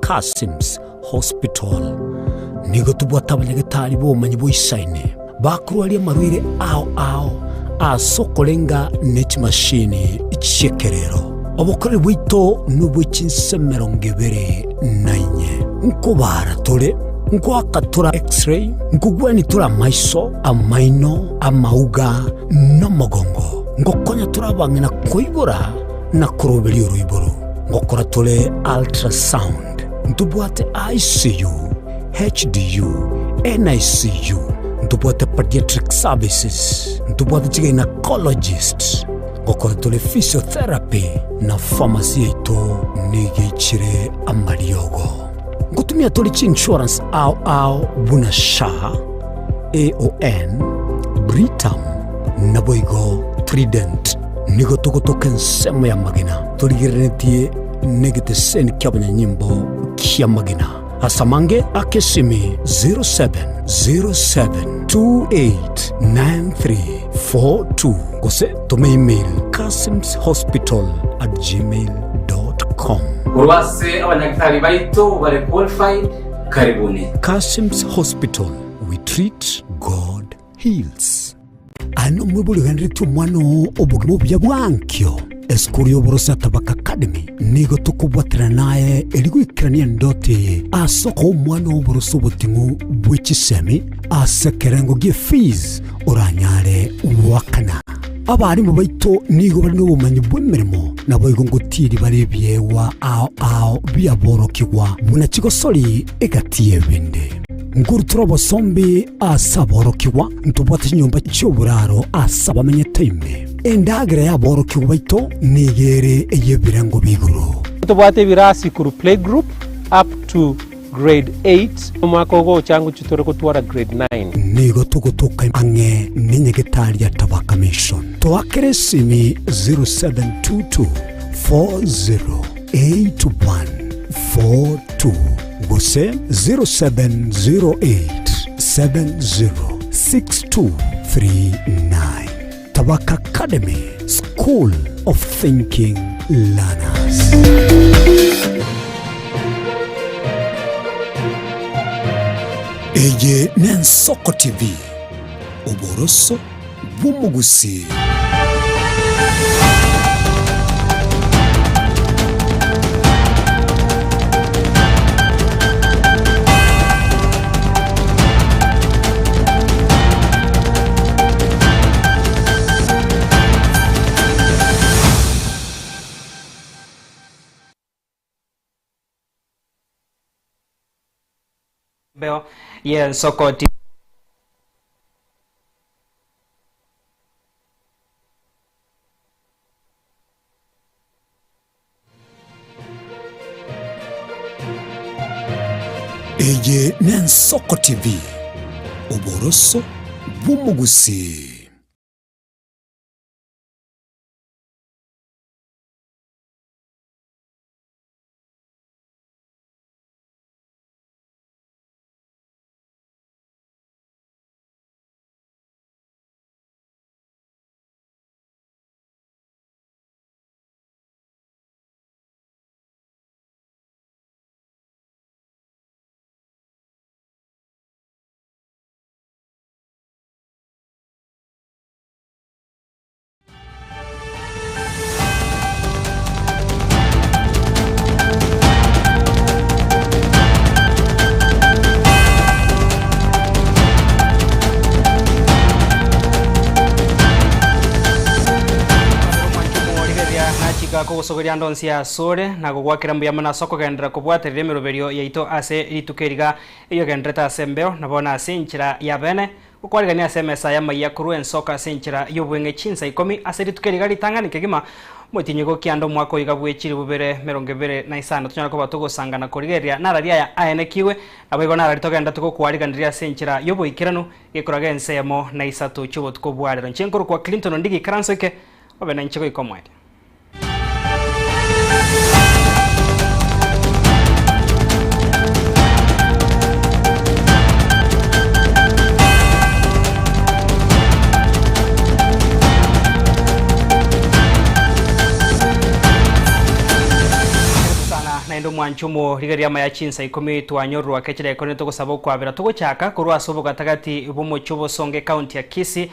Kasim's Hospital nigo tubwata abanyagitari bomanyi boisaine bakurwaria marwire ao asokolenga n'ekimashini ekyekerero obukorere bwito n'obw'ekinsemero ngebere nainye nkubara tole nkwakatura x-ray nkugwani tura maiso amaino amauga n'omugongo ngokonya turabangina koibura na kuroberi uruiburu ngokora tole ultrasound ntubwate ICU HDU NICU ntubwate pediatric services ntubwate gynecologist ngokora tole physiotherapy na pharmacy yeto nigechire amariogo ngutumia tole insurance au buna sha AON Britam naboigo Trident nigo tugotoka nsemo ya magina tuligirenetie negete sen kyabanya nyimbo kya magina asamange akesimi 0707289342 kose tume email kasimshospital@gmail.com urwase abanyagitari baito bare qualified karibuni. Kasim's Hospital, we treat, God heals. Ano mwebuli henritu mwano obugimo bya bwankyo eskurio borosa tabaka academy nigo tukubwatira naye eligwikirania ndote asoko mwano boroso botingu bwichisemi asekerengo gie fees oranyare wakana abarimu baito nigo bari no bumanyi bw'emirimo nabo igongotiri barebyewa ao byaborokigwa buna kigosori egatiye binde nguruturo bosombi asaborokiwa ntubwate nyumba cy'uburaro asabamenye time endagire yaborokiwa baito nigere eyebirango biguru tubwate birasi kuru play group up to grade 8 umwaka go cyangu kitore kutwara grade 9 nigo tugutuka ange ninyegitari ya tabaka mission twakeresimi 0722 408142 gose 0708706239 Tabaka Academy, School of Thinking Learners. Ege Nensoko TV, Oboroso Bumugusi. Beo ye Nsoko TV. Ege Nensoko TV, Oboroso Bumugusi. Kugusogeria ndonsia sore na gugwakira mbuyama na soko gendera kubwaterire miroberio yaito ase ritukeriga iyo gendreta sembeo nabona ase nchira ya bene gukwarigania ase mesa ya maiya kuru ensoka ase nchira yobwenge chinsa 10 ase ritukeriga ritanganike gima motinyigo kiando mwako igabwechiri bubere 25 tunyara ko batugusangana kurigeria nararia ya aenekiwe abego naralitogenda tukokwariganiria ase nchira yoboikirano gikoraga ensemo na isatu chubo tukobwarero nchenkuru kwa Clinton ndigi karansoke obena nchiko ikomwe. mwanchumo rigeria maya chinsa 10 twanyorwa kechira ikone tugusaba kwabira tuguchaka kurwa asubo gatagati bumuchubo songe county ya Kisii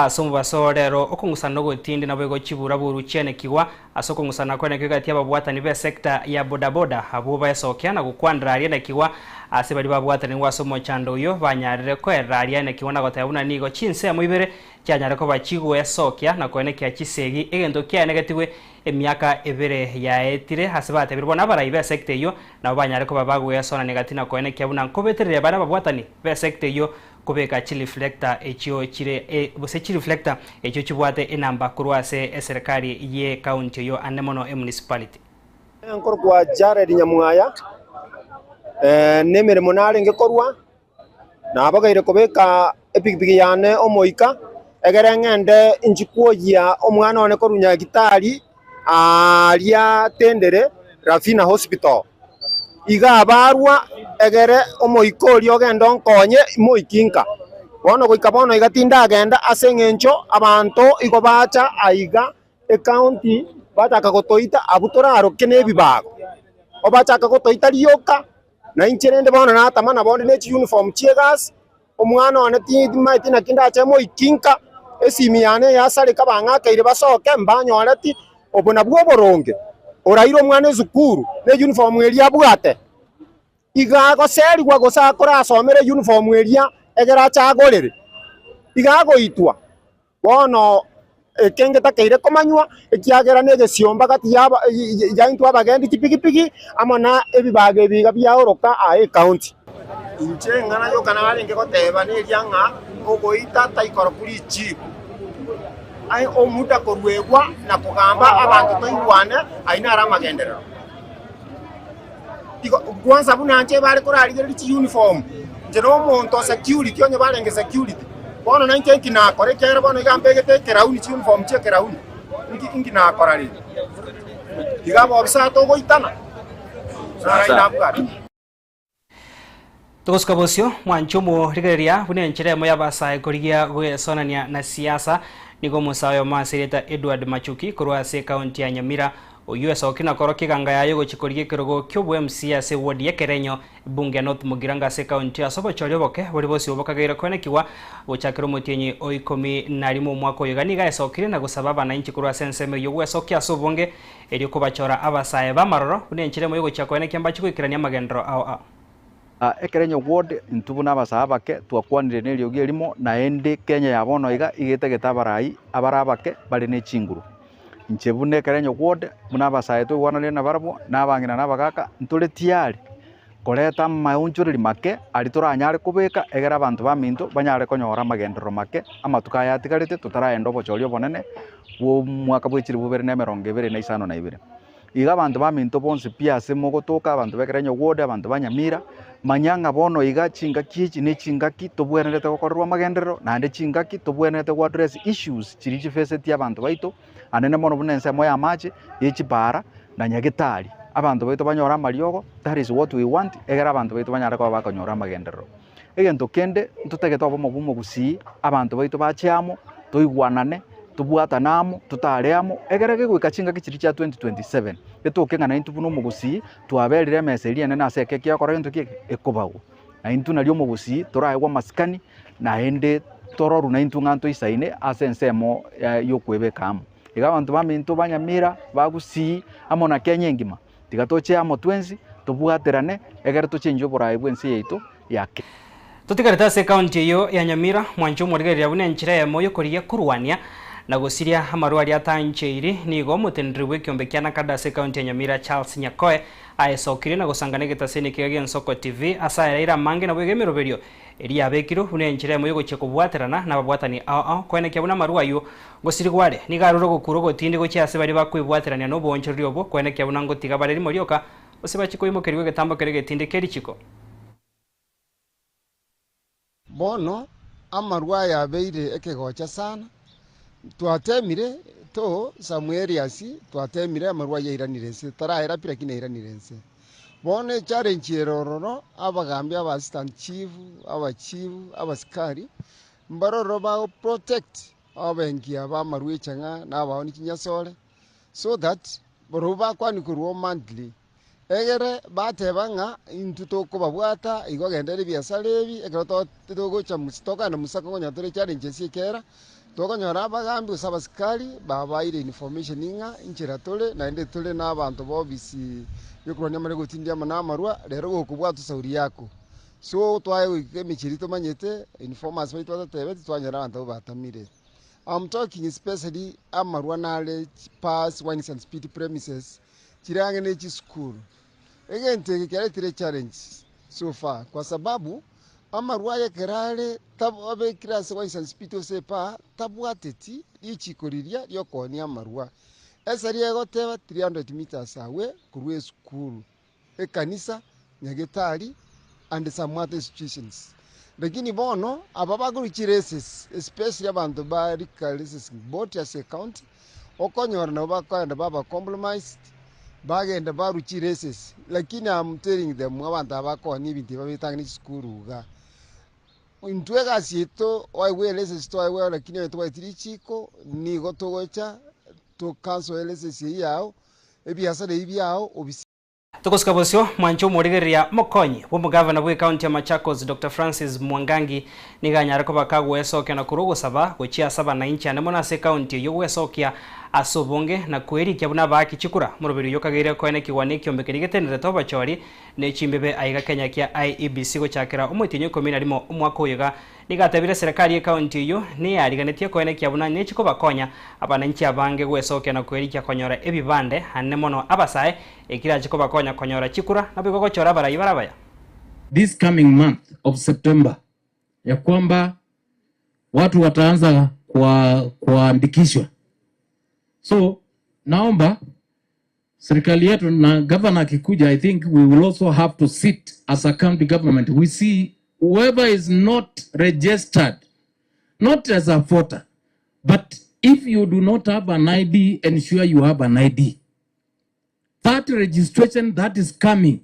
somu basorero okungusana no gutindi na bwego chibura buru chene kiwa asokungusana kwene kigati ababwatani be sector ya bodaboda abo bayasokya na gukwandra ari na kiwa ase bali babwatani wasomo chando yo banyarire kwera ari na kiwa na gotayabuna nigo chinse muibere cyanyare ko bachigo yasokya na kwene kya Kisegi egendo kya negative emyaka ebere ya etire hasibate biribona barayi be sector yo na banyare ko babago yasona negatina kwene kyabuna nkobetere bana babwatani be sector yo kubeka chireflector ekyo chire bose chireflector ekyo chibwate enamba kurwase serikali ye county yo anemono municipality enkor kwa Jared Nyamwaya nemere monare ngekorwa na abagaire kubeka epikipiki yane omoika egere ngende injikuoya omwana one korunya gitari aria tendere Rafina Hospital iga abarwa egere omoikori ogenda onkonye moikinka bono goika bono igatinda agenda asengencho abantu igo bacha aiga county bataka gotoita abutoraro kene bibago obachaka gotoita rioka na incherende bono na tamana bono ne uniform chiegas omwana one timaiti na kinda acha moikinka esimi yane yasare kabanga kaire basoke mbanyoreti obona bwo boronge orairo omwana ezukuru ne uniform eria bwate igago seri gwa gosakora asomere uniform eria egera chagorere igago itwa bono ekenge takeire komanywa ekiagera nege siomba kati yaba yaintu abagendi kipikipiki amona ebibage biga byaoroka a county inche ngana yo kana balenge goteba ne ryanga ogoita taikoro kuri chief ai omuta korwegwa na kugamba abantu toigwane aina ara magenderero kwanza bunanje bari korarigera ri uniform jero monto security onye balenge security bono na nkenki na kore kera bono igambegete kerauni uniform che kerauni ingi na korari igabo obsato goitana sara bwari Toskabosio mwanchumo rigeria bunenchire moya basa ekorigia gwesonania na siasa nigo musayo masireta Edward Machuki kurwase county ya Nyamira US okina koroki ganga yayo gochikorigie kirogo kyobo MCA se ward yekerenyo bunge North Mugiranga se county asobo choryoboke bori bosi obokagire kwene kiwa gochakiro mutenyi oikomi narimo mwako yoganiga esokire na gusababa na inchi kurwa senseme yo wesokia sobonge eri kubachora abasaye bamaroro bunenchire moyo gochakwene kyamba chikukirania magendro ao ekerenyo ward intubu n'abasabake twakwanire neryo gerimo na ende Kenya yabono iga igetegeta barai abarabake bari ne chinguru nchebune ekerenyo ward munabasaye twanane na barabo nabangina nabagaka ntule tiari koreta maunchuriri make ari turanyare kubeka egera abantu baminto banyare konyora magendero make amatuka yatigarite tutaraenda obochorio bonene wo mwaka bwechiri bubere na 2022 iga abantu baminto bonse pia semo gotoka abantu bekerenyo ward abantu banyamira manyanga bono iga chinga kichi ne chingaki tobwenerete gokorwa magendero na ande chingaki tobwenerete go address issues chirichi face tia abantu baito anene mono bunense moya mache yechipara na nyagitari abantu baito banyora mariogo. That is what we want. Egera abantu baito banyara ko bakonyora magendero egento kende ntutegeta obo mubumo gusi abantu baito bachiamo toigwanane tubwatanamo tutareamo egerege gwikachinga kichiri cha 2027 betukenga na intu buno mugusi twaberire meseria nene aseke kya kora into kike ekobago na intu nalio mugusi toraegwa maskani na ende tororu na intu nganto isaine asensemo yokwebekamo iga abantu bamintu banyamira bagusi amona Kenya ngima tigatoche amo twenzi tubwaterane egere tochenjo borae bwensi yeito yake Tutikarita se county yo ya Nyamira mwancho murigeria bunenchire ya moyo koriye kurwania na gosiria amarwari atancheiri nigo mutendri wekyombe kyana kada se county ya Nyamira Charles Nyakoe aesokire na gosangane gitasene kigage nsoko TV asa ira mange na bwege miroberio eri abekiro bunenchire moyo gocheko bwaterana na babwatani kwene kyabuna marwayo gosirigware nigaruro gokuro gotinde gocyase bari bakwibwaterania no bonchori obo kwene kyabuna ngotiga bareri morioka osebachiko imokeriwe getambo kerege tinde kerichiko bono amarwaya abeire ekegocha sana twatemire to Samueliasi twatemire amarwaya iranirense taraera pira kine iranirense bono challenge erororo abagambya aba assistant chief abasikari mbaroro ba protect abengi aba marwechanga na abaoni kinyasole so that boroba kwani kurwo monthly egere batebanga into tokobabwata igo gendere biasara ebi ekero togocha tokana musako ngonya tore challenges ekera tokonyora abagambi gose abasikari babaire information inga inchera tore naende tore n'abantu bobisi yokurwania mare gotindia amarua rero gokubwata sauri yako so twaye emichiri tomanyete informers baitu batatebe twanyara abantu batamire. I'm talking especially amarua nale pass wines and spirit premises chirange nechi school egente kialetire challenge so far kwa sababu amarua yekerale tabe class wines and spirit osepa tabwateti ichikoriria lyokonia amarua esari egoteba 300 meters away kurwe school ekanisa nyagetari and some other institutions. Lakini bono ababaguruchi races especially abantu bari races both as a county okonyora na bakwenda baba compromised bagenda baruchi races lakini I'm telling them abantu abakoni ibintu babitanga school uga intwega sito waiwe races to waiwe lakini twatiri chiko ni gotogocha to cancel races yao ebiasara ibyao obisi Tukusika bosio mwancho murigeria mokonyi wo mugavana bwe county ya Machakos Dr. Francis Mwangangi niganyara ko bakagwe esoke na kurugo saba gochia saba na inchi anemona se county yo wesokia asobonge na kweri kyabuna baki chikura murubiri yokagire ko ene kiwane kyombekerigete niretoba chori ne chimbebe aiga Kenya kya IEBC go chakira umutinyo komina limo umwako yoga nigatabire serikali ya county yo ni yariganetie ko ene kyabuna ne chiko bakonya abana inchi abange gwesoke na kweri kyakonyora ebibande anemono abasae ekira chiko bakonya konyora chikura na bigogo chora barabaya. This coming month of September ya kwamba watu wataanza kuandikishwa. So naomba serikali yetu na governor akikuja, I think we will also have to sit as a county government. We see whoever is not registered, not as a voter, but if you do not have an ID, ensure you have an ID. That registration that is coming,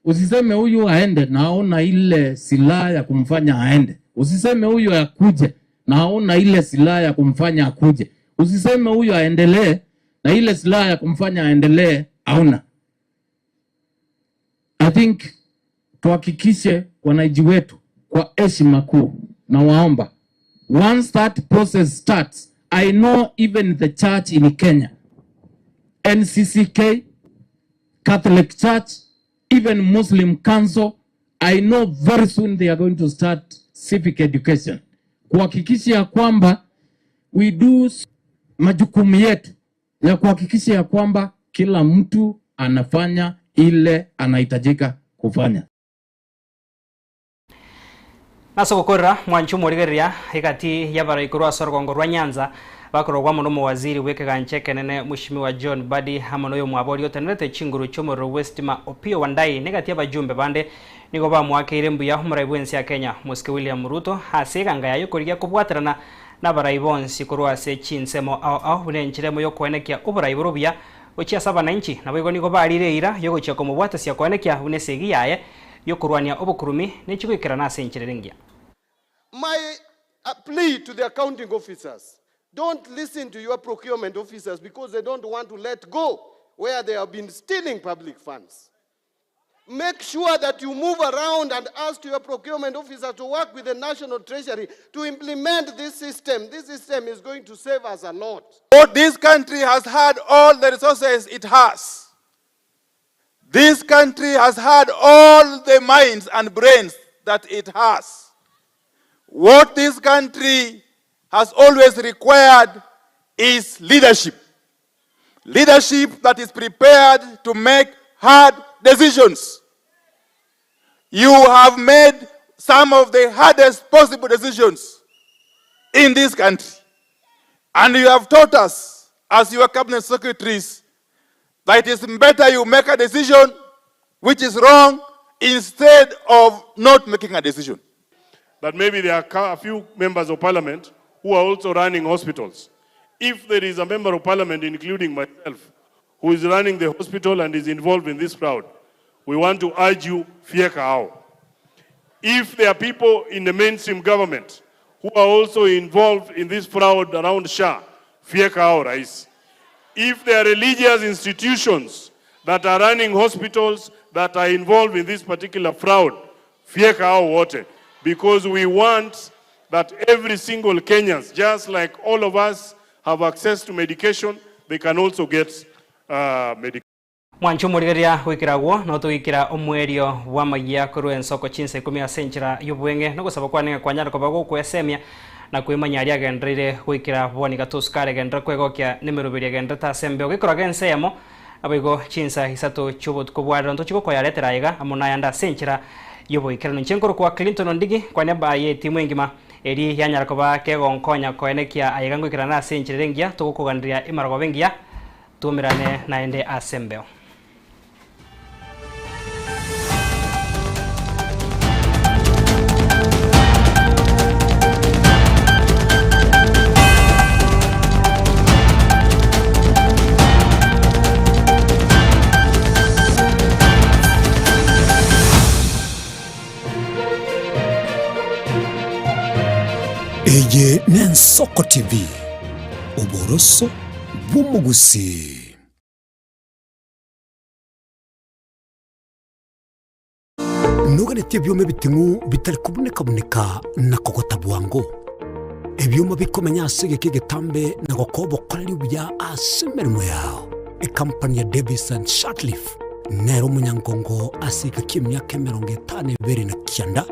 usiseme huyu aende naona ile silaha ya kumfanya aende. Usiseme huyu akuje naona ile silaha ya kumfanya akuje. Usiseme huyu aendelee na ile silaha ya kumfanya aendelee hauna. I think tuhakikishe wananchi wetu kwa heshima kuu na waomba, once that process starts, I know even the church in Kenya, NCCK, Catholic Church, even Muslim Council, I know very soon they are going to start civic education. Kuhakikisha ya kwamba we do majukumu yetu ya kuhakikisha ya kwamba kila mtu anafanya ile anahitajika kufanya. Naso gukora mwanchu murigeria hikati yabara ikurwa sorgongo rwa Nyanza bakorogwa muno waziri weke gancheke nene mushimiwa John Badi hamano yo mwabori yotenete chinguru chomoro Westima Opio Wandai negati abajumbe bande nigo ba mwakire mbuya humuraibwensi ya Kenya Muske William Ruto haseganga yayo kuriya kubwaterana na baraibonsi kurwa se chinsemo au bunenchiremo yo kwenekia uburaiburubya ochia saba na inchi nabwo nigo barireira yo gochia komubwata sia kwenekia bunesegi yaye yo kurwania obukurumi nechigwikira na senchirengia. My plea to the accounting officers, don't listen to your procurement officers because they don't want to let go where they have been stealing public funds. Make sure that you move around and ask your procurement officer to work with the National Treasury to implement this system. This system is going to save us a lot. This country has had all the resources it has. This country has had all the minds and brains that it has. What this country has always required is leadership. Leadership that is prepared to make hard decisions. You have made some of the hardest possible decisions in this country. And you have taught us, as your cabinet secretaries, that it is better you make a decision which is wrong instead of not making a decision. That maybe there are a few members of parliament who are also running hospitals. If there is a member of parliament, including myself, who is running the hospital and is involved in this fraud, we want to urge you, fieka hao. If there are people in the mainstream government who are also involved in this fraud around SHA, fieka hao, Rais. If there are religious institutions that are running hospitals that are involved in this particular fraud, fieka hao wote, because we want that every single Kenyans, just like all of us have access to medication, they can also get medication. Mwancho murigeria wikiragwo no tuikira omwerio wa magia kuru ensoko chinse 10 senchira yubwenge no gusaba kwaninga kwanyara ko bago kwesemia na kwimanya ria gendrire wikira boni gatuskare gendra kwegokia nimero biri gendra ta sembe ogikora gensemo abigo chinsa hisato chubot kubwara ndo chiko koyaletera yiga amuna yanda senchira yubwikira no chenkoro kwa Clinton Ndigi kwa neba ye timu engima eri yanyara ko ba kego nkonya ko enekia ayiga ngwikira na senchira rengia tukugandria imarago bengia tumirane naende asembeo. Eye Nensoko TV Oboroso Bumugusi. Nugane byome bitingu bitari kuboneka na kokota bwango. Ebyoma bikomenya asige kigetambe na gokobo kwali bya asemermo yao. E company ya Davis and Shatliff nero munyangongo asika kimyaka 52 na kianda.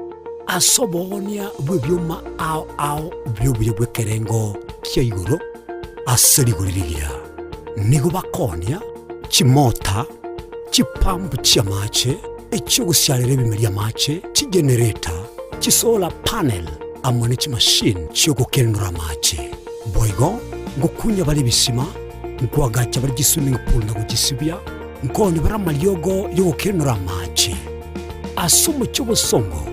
Asobonia bwebyoma ao byobye bwekerengo kya iguru aseriguriria nigo bakonia chimota chipambu kya mache ekyo gusyalire bimeria mache chigenerator chisola panel amone chi machine kyo gukenura mache boigo ngukunya bali bisima ngwagacha bali swimming pool na gugisibya ngone bara malyogo yo gukenura mache asumu cyo busongo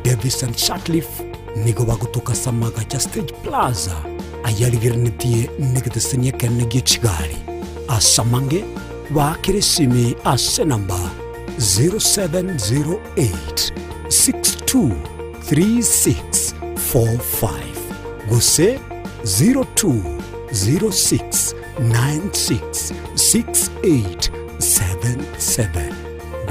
Davis and Shatliff nigo bagutuka samaga cha Stage Plaza ayaligirinitiye nigitesenya kenege Kigali asamange wakiresimi ase namba 0708 623645 gose 0206 966877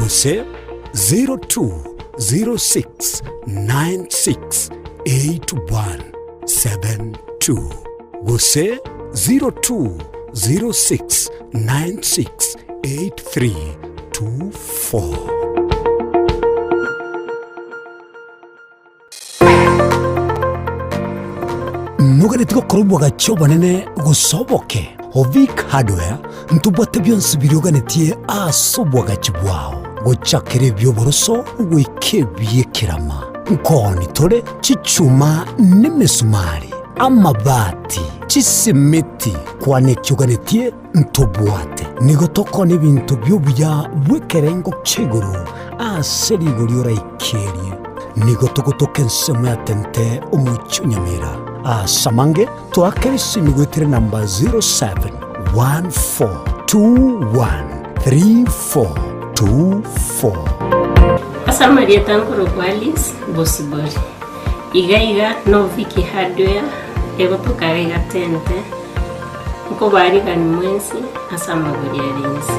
gose 0206 968172 gose 0206 968324. Nugane tiko korubwa gachoba nene gusoboke Ovik Hardware ntubwate byonse biryoganetie asobwa gachibwao gochakere byoboroso wikebye kirama nkoni tore chichuma nemesumari amabati chisimiti kwane kyuganetie ntobwate nigotoko n'ibintu byobya bwekerengo cheguru aseriguriora ikerie nigotoko kensemo yatente umucyunyamira asamange twakerisi migwetere namba 0714213424 Asamaria tankoro kwalis bosibori iga no Viki Hardware ego tukare gatente uko bari kan mwensi asamagoria rinsi